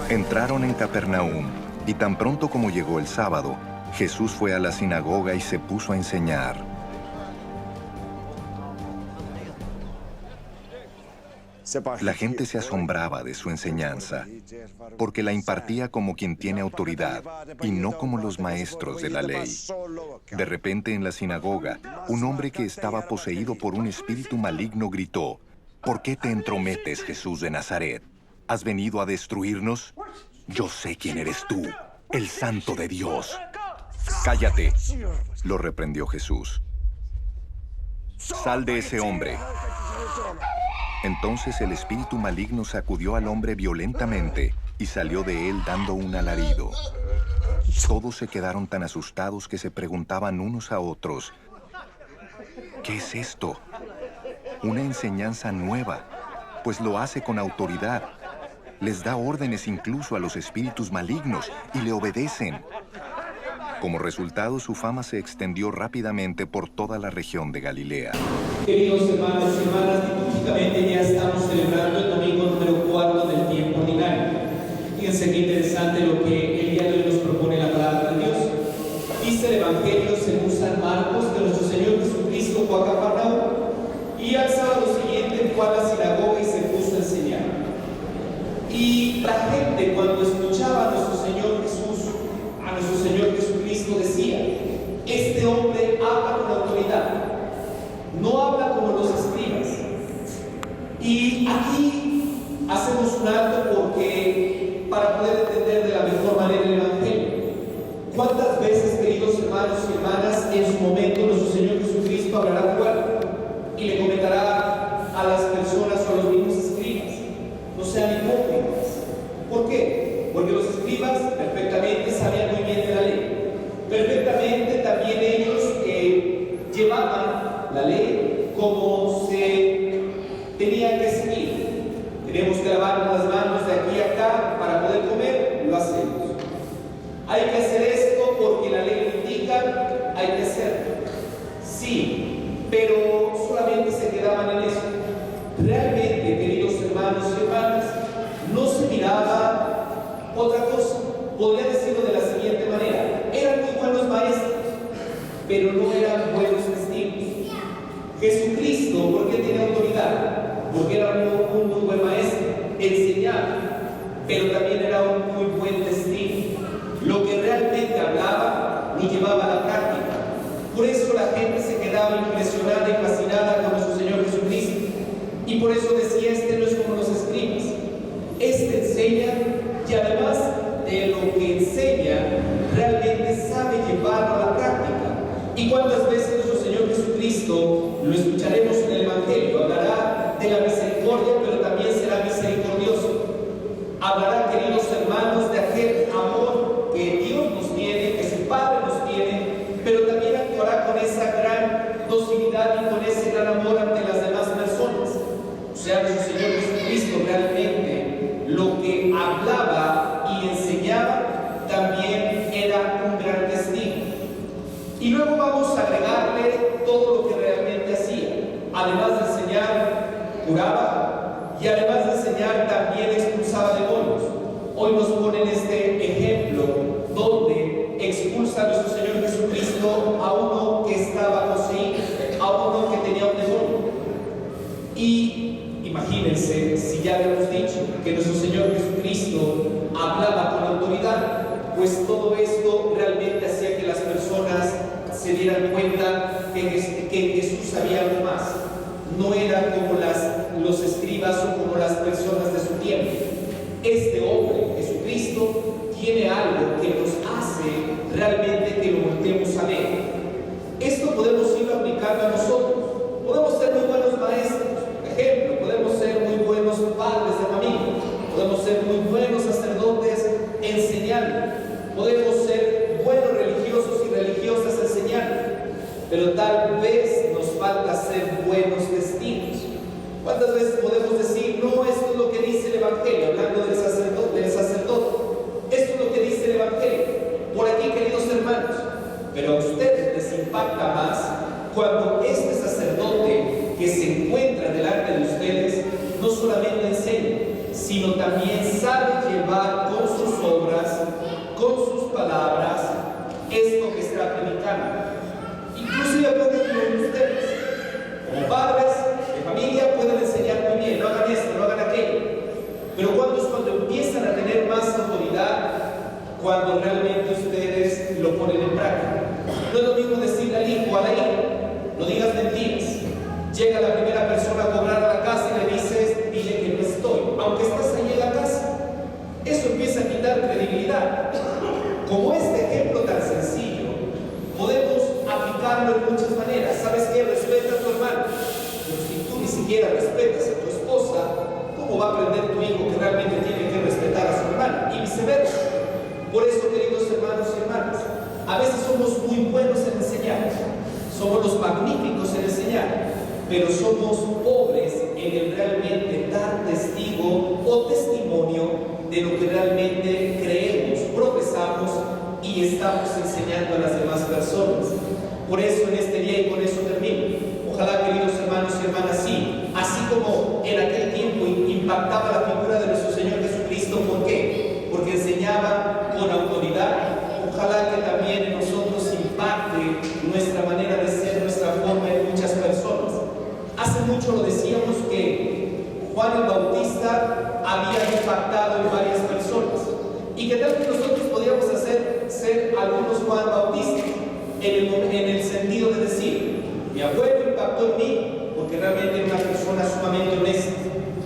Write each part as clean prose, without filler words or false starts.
Entraron en Capernaum, y tan pronto como llegó el sábado, Jesús fue a la sinagoga y se puso a enseñar. La gente se asombraba de su enseñanza, porque la impartía como quien tiene autoridad, y no como los maestros de la ley. De repente en la sinagoga, un hombre que estaba poseído por un espíritu maligno gritó: ¿Por qué te entrometes, Jesús de Nazaret? ¿Has venido a destruirnos? Yo sé quién eres tú, el Santo de Dios. ¡Cállate!, lo reprendió Jesús. ¡Sal de ese hombre! Entonces el espíritu maligno sacudió al hombre violentamente y salió de él dando un alarido. Todos se quedaron tan asustados que se preguntaban unos a otros: ¿qué es esto? Una enseñanza nueva, pues lo hace con autoridad. Les da órdenes incluso a los espíritus malignos y le obedecen. Como resultado, su fama se extendió rápidamente por toda la región de Galilea. Queridos hermanos y hermanas, litúrgicamente ya estamos celebrando el domingo número 4 del tiempo ordinario. Fíjense qué interesante lo que el día de hoy nos propone la palabra de Dios. Dice el Evangelio según San Marcos que nuestro Señor Jesucristo fue a Capernaum y al sábado siguiente fue a la sinagoga y se puso a enseñar. Y la gente, cuando escuchaba a nuestro Señor Jesucristo, decía: este hombre habla con autoridad, no habla como los escribas. Y aquí hacemos un alto porque para poder entender de la mejor manera el Evangelio. ¿Cuántas veces, queridos hermanos y hermanas, en su momento nuestro Señor Jesucristo hablará fuerte y le comentará a las personas o a los mismos escribas: no sean hipócritas? ¿Por qué? Porque los escribas perfectamente sabían muy bien de la ley. Perfectamente también ellos llevaban la ley como se tenía que seguir. Tenemos que lavarnos las manos de aquí a acá para poder comer, lo hacemos. Hay que hacer esto porque la ley lo indica, hay que hacerlo. Sí, pero solamente se quedaban en eso. Realmente, queridos hermanos y hermanas, no se miraba otra cosa. Podría decirlo de la siguiente manera: eran muy buenos maestros, pero no eran buenos testigos. Jesucristo, ¿por qué tiene autoridad? Porque era un muy buen maestro, enseñaba, pero también era un muy buen testigo. Lo que realmente hablaba lo llevaba a la práctica. Por eso la gente se quedaba impresionada y fascinada con nuestro Señor Jesucristo. Y por eso decía: este no es como los escribas. Este enseña, y además de lo que enseña, realmente sabe llevarlo a la práctica. ¿Y cuántas veces nuestro Señor Jesucristo, lo escucharemos en el Evangelio, hablará de la misericordia, pero también será misericordioso? Hablará, queridos hermanos, de aquel amor que Dios nos tiene, que su Padre nos tiene, pero también actuará con esa gran docilidad y con ese gran amor ante las demás personas. O sea, nuestro Señor Jesucristo realmente lo que hablaba y enseñaba también era un gran testigo. Y luego vamos a agregarle todo lo que realmente hacía. Además de enseñar, curaba, y además de enseñar también expulsaba demonios. Hoy nos ponen este ejemplo donde expulsa a nuestro Señor Jesucristo a uno que estaba poseído, a uno que tenía un demonio. Y imagínense, si ya habíamos dicho que nuestro Señor Jesucristo hablaba con autoridad, pues todo esto realmente hacía que las personas se dieran cuenta que Jesús sabía algo más. No era como los escribas o como las personas de su tiempo. Este hombre, Jesucristo, tiene algo que nos hace realmente que lo volteemos a ver. Esto podemos irlo aplicando a nosotros. Podemos ser muy buenos maestros, por ejemplo, podemos ser muy buenos padres de familia, podemos ser muy buenos sacerdotes enseñando, podemos ser buenos religiosos y religiosas enseñando, pero tal vez nos falta ser buenos testigos. ¿Cuántas veces podemos decir: no, esto es lo que dice el Evangelio, hablando del sacerdote, esto es lo que dice el Evangelio, por aquí, queridos hermanos? Pero a ustedes les impacta más cuando este sacerdote que se encuentra delante de ustedes no solamente enseña, sino también sabe llevar con sus obras, con sus palabras, esto que está predicando. Inclusive pueden ustedes, como padres de familia, pueden enseñar muy bien, no hagan esto, no hagan aquello. Pero cuando empiezan a tener más autoridad, cuando realmente ustedes lo ponen en práctica. No es lo mismo decirle al hijo, a la hija, no digas mentiras. Llega la primera persona a cobrar a la casa y le dices, dile que no estoy, aunque estás ahí en la casa. Eso empieza a quitar credibilidad. Como este ejemplo tan sencillo, podemos aplicarlo en muchas maneras. ¿Sabes qué? Respeta a tu hermano. Pero si tú ni siquiera respetas a tu esposa, ¿cómo va a aprender tu hijo que realmente tiene que respetar a su hermano? Y viceversa. Por eso, queridos hermanos y hermanas, a veces somos muy buenos en enseñar, somos los magníficos en enseñar, pero somos pobres en el realmente dar testigo o testimonio de lo que realmente creemos, profesamos y estamos enseñando a las demás personas. Por eso en este día, y con eso termino, ojalá, queridos hermanos y hermanas, sí, así como en aquel tiempo impactaba la figura de nuestro Señor Jesucristo, ¿por qué? Porque enseñaba con autoridad. Ojalá que también en nosotros impacte nuestra manera de ser, nuestra forma en muchas personas. Hace mucho lo decíamos que Juan el Bautista había impactado en varias personas. ¿Y qué tal que nosotros podríamos ser algunos Juan Bautistas? En el sentido de decir, mi abuelo impactó en mí porque realmente era una persona sumamente honesta.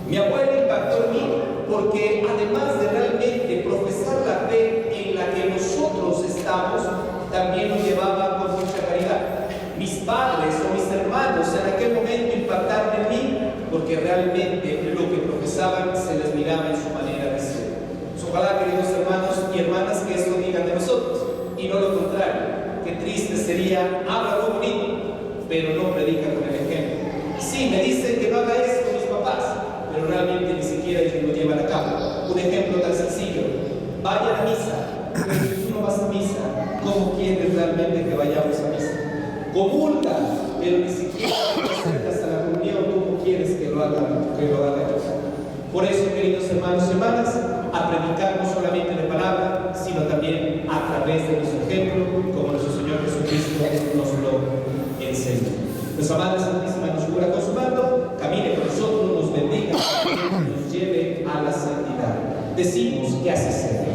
Mi abuelo impactó en mí porque además de realmente profesar la fe en la que nosotros estamos, también nos llevaba con mucha caridad. Mis padres o mis hermanos en aquel momento impactaron en mí porque realmente lo que profesaban se les miraba en su manera de ser. Pues ojalá, queridos hermanos y hermanas, que esto digan de nosotros y no lo contrario. Qué triste sería, habla muy bonito, pero no predica con el ejemplo. Sí, me dicen que no haga esto mis papás, pero realmente ni siquiera ellos lo llevan a cabo. Un ejemplo tan sencillo: vayan a misa, pero si tú no vas a misa, ¿cómo quieres realmente que vayamos a misa? Comulga, pero ni siquiera te acercas a la comunión, ¿cómo quieres que lo haga Dios? Por eso, queridos hermanos y hermanas, a predicar no solamente de palabra, sino también a través de nuestro ejemplo, como nuestro Señor Jesucristo nos lo enseña. Nuestra Madre Santísima nos cura con su mano, camine con nosotros, nos bendiga y nos lleve a la santidad. Decimos que así sea.